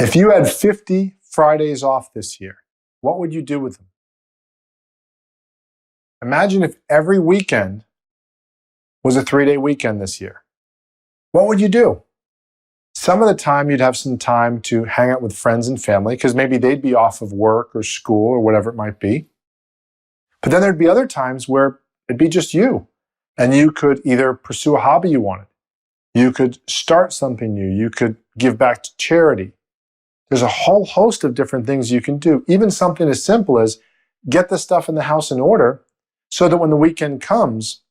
If you had 50 Fridays off this year, what would you do with them? Imagine if every weekend was a 3-day weekend this year. What would you do? Some of the time you'd have some time to hang out with friends and family because maybe they'd be off of work or school or whatever it might be. But then there'd be other times where it'd be just you, and you could either pursue a hobby you wanted, you could start something new, you could give back to charity. There's a whole host of different things you can do, even something as simple as get the stuff in the house in order so that when the weekend comes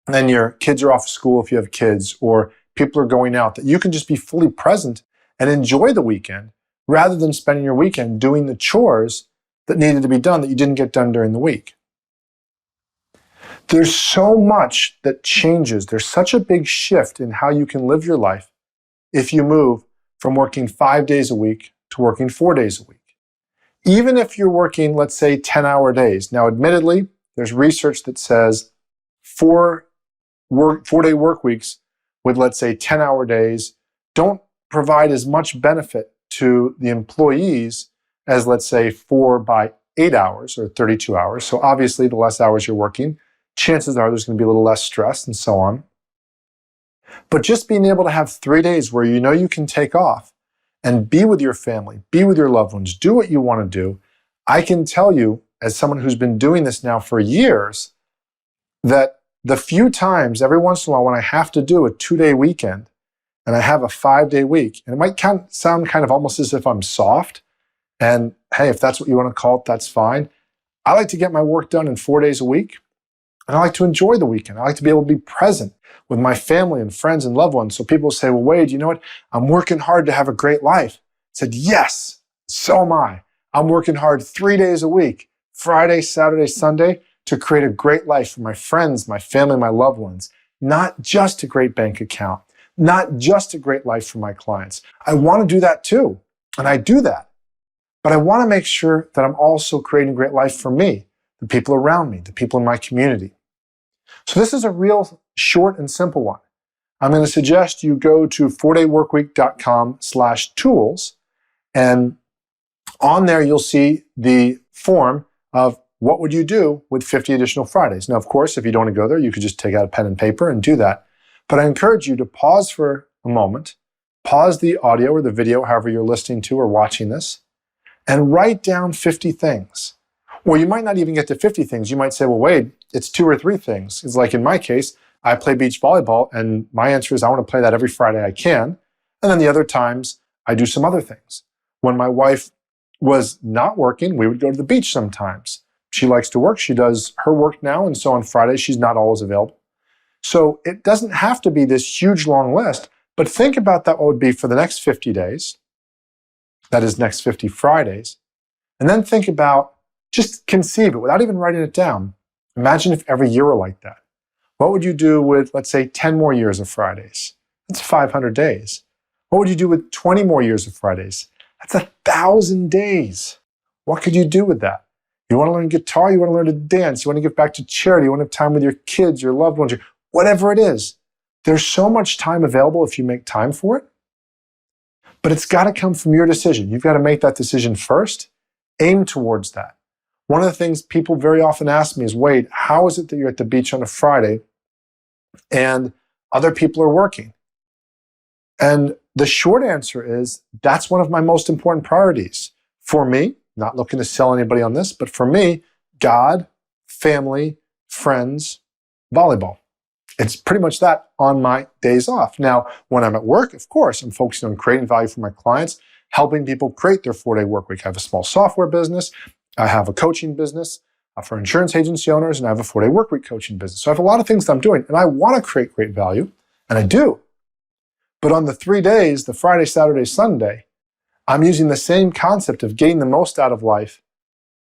and then your kids are off school if you have kids, or people are going out, that you can just be fully present and enjoy the weekend rather than spending your weekend doing the chores that needed to be done that you didn't get done during the week. There's so much that changes. There's such a big shift in how you can live your life if you move from working 5 days a week to working 4 days a week. Even if you're working, let's say, 10-hour days. Now, admittedly, there's research that says 4-day work weeks with, let's say, 10-hour days don't provide as much benefit to the employees as, let's say, 4 by 8 hours or 32 hours. So obviously, the less hours you're working, chances are there's going to be a little less stress and so on. But just being able to have 3 days where you know you can take off and be with your family, be with your loved ones, do what you want to do, I can tell you, as someone who's been doing this now for years, that the few times, every once in a while, when I have to do a 2-day weekend and I have a 5-day week, and it might sound kind of almost as if I'm soft, and hey, if that's what you want to call it, that's fine. I like to get my work done in 4 days a week, and I like to enjoy the weekend. I like to be able to be present with my family and friends and loved ones. So people say, well, Wade, you know what? I'm working hard to have a great life. I said, yes, so am I. I'm working hard 3 days a week, Friday, Saturday, Sunday, to create a great life for my friends, my family, my loved ones. Not just a great bank account, not just a great life for my clients. I want to do that too, and I do that. But I want to make sure that I'm also creating a great life for me, the people around me, the people in my community. So this is a real short and simple one. I'm going to suggest you go to 4dayworkweek.com/tools, and on there you'll see the form of what would you do with 50 additional Fridays. Now, of course, if you don't want to go there, you could just take out a pen and paper and do that. But I encourage you to pause for a moment, pause the audio or the video, however you're listening to or watching this, and write down 50 things. Or you might not even get to 50 things. You might say, well, Wade, it's 2 or 3 things. It's like in my case, I play beach volleyball, and my answer is I want to play that every Friday I can. And then the other times, I do some other things. When my wife was not working, we would go to the beach sometimes. She likes to work. She does her work now, and so on Fridays, she's not always available. So it doesn't have to be this huge, long list, but think about that what would be for the next 50 days. That is next 50 Fridays. And then think about, just conceive it without even writing it down. Imagine if every year were like that. What would you do with, let's say, 10 more years of Fridays? That's 500 days. What would you do with 20 more years of Fridays? That's 1,000 days. What could you do with that? You want to learn guitar, you want to learn to dance, you want to give back to charity, you want to have time with your kids, your loved ones, whatever it is. There's so much time available if you make time for it. But it's got to come from your decision. You've got to make that decision first. Aim towards that. One of the things people very often ask me is, Wade, how is it that you're at the beach on a Friday and other people are working? And the short answer is, that's one of my most important priorities. For me, not looking to sell anybody on this, but for me, God, family, friends, volleyball. It's pretty much that on my days off. Now, when I'm at work, of course, I'm focusing on creating value for my clients, helping people create their 4-day work week. I have a small software business. I have a coaching business for insurance agency owners, and I have a 4-day work week coaching business. So I have a lot of things that I'm doing, and I want to create great value, and I do. But on the 3 days, the Friday, Saturday, Sunday, I'm using the same concept of getting the most out of life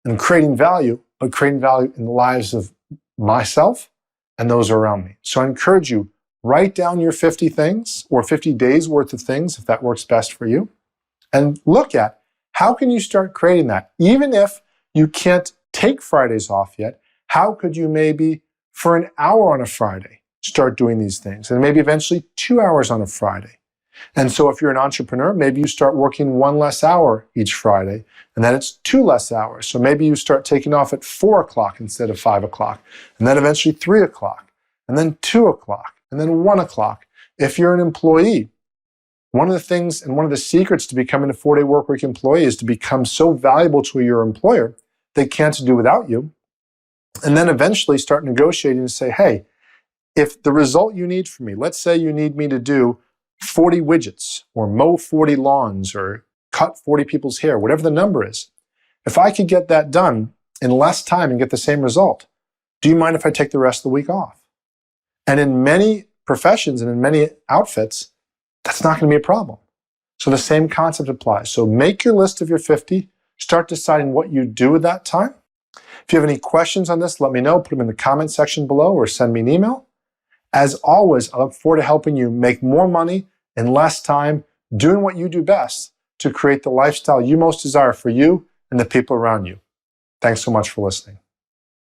and creating value, but creating value in the lives of myself and those around me. So I encourage you, write down your 50 things or 50 days worth of things, if that works best for you, and look at how can you start creating that. Even if you can't take Fridays off yet, how could you maybe for an hour on a Friday start doing these things, and maybe eventually 2 hours on a Friday? And so if you're an entrepreneur, maybe you start working 1 less hour each Friday, and then it's 2 less hours. So maybe you start taking off at 4 o'clock instead of 5 o'clock, and then eventually 3 o'clock, and then 2 o'clock, and then 1 o'clock. If you're an employee, one of the things and one of the secrets to becoming a 4-day workweek employee is to become so valuable to your employer, they can't do without you. And then eventually start negotiating and say, hey, if the result you need from me, let's say you need me to do 40 widgets or mow 40 lawns or cut 40 people's hair, whatever the number is, if I could get that done in less time and get the same result, do you mind if I take the rest of the week off? And in many professions and in many outfits, that's not going to be a problem. So the same concept applies. So make your list of your 50, start deciding what you do with that time. If you have any questions on this, let me know. Put them in the comment section below or send me an email. As always, I look forward to helping you make more money in less time, doing what you do best to create the lifestyle you most desire for you and the people around you. Thanks so much for listening.